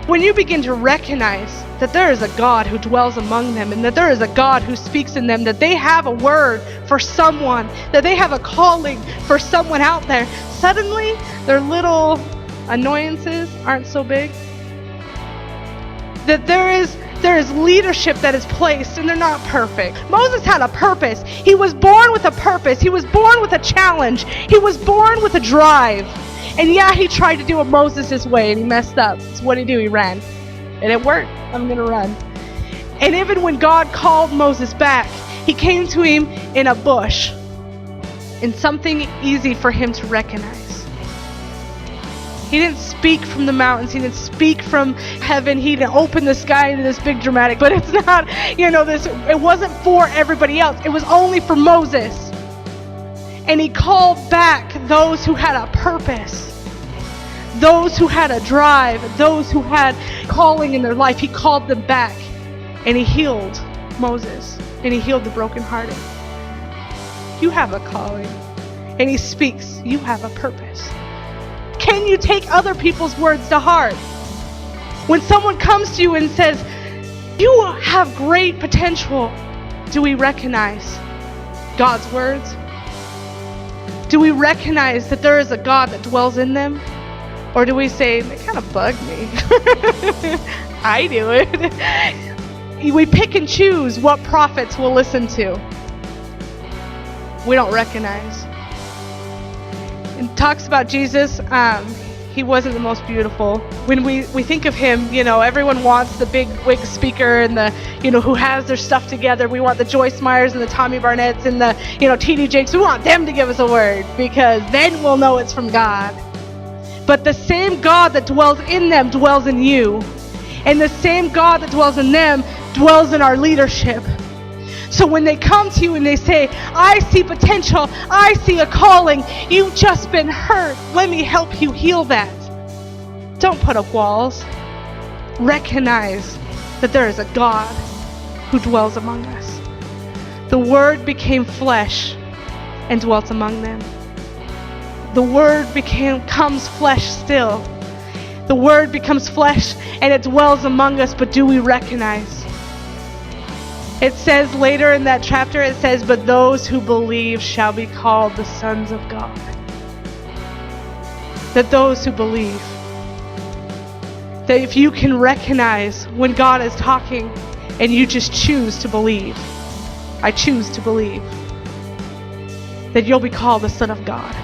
When you begin to recognize that there is a God who dwells among them, and that there is a God who speaks in them, that they have a word for someone, that they have a calling for someone out there, suddenly their little annoyances aren't so big. That there is leadership that is placed, and they're not perfect. Moses had a purpose. He was born with a purpose. He was born with a challenge. He was born with a drive. And yeah, he tried to do it Moses' way, and he messed up. So what did he do? He ran. And it worked. I'm going to run. And even when God called Moses back, he came to him in a bush, in something easy for him to recognize. He didn't speak from the mountains. He didn't speak from heaven. He didn't open the sky into this big dramatic. But it's not, it wasn't for everybody else. It was only for Moses. And he called back those who had a purpose, those who had a drive, those who had calling in their life. He called them back, and he healed Moses, and he healed the brokenhearted. You have a calling. And he speaks, you have a purpose. Can you take other people's words to heart? When someone comes to you and says, you have great potential, do we recognize God's words? Do we recognize that there is a God that dwells in them? Or do we say, they kind of bug me? I do it. We pick and choose what prophets we'll listen to. We don't recognize. It talks about Jesus. He wasn't the most beautiful. When we think of him, everyone wants the big wig speaker and the, who has their stuff together. We want the Joyce Meyers and the Tommy Barnetts and the, T.D. Jakes. We want them to give us a word, because then we'll know it's from God. But the same God that dwells in them dwells in you. And the same God that dwells in them dwells in our leadership. So when they come to you and they say, I see potential, I see a calling, you've just been hurt, let me help you heal that. Don't put up walls. Recognize that there is a God who dwells among us. The Word became flesh and dwelt among them. The Word becomes flesh still. The Word becomes flesh and it dwells among us, but do we recognize? It says later in that chapter, it says, but those who believe shall be called the sons of God. That those who believe. That if you can recognize when God is talking and you just choose to believe, I choose to believe, that you'll be called the Son of God.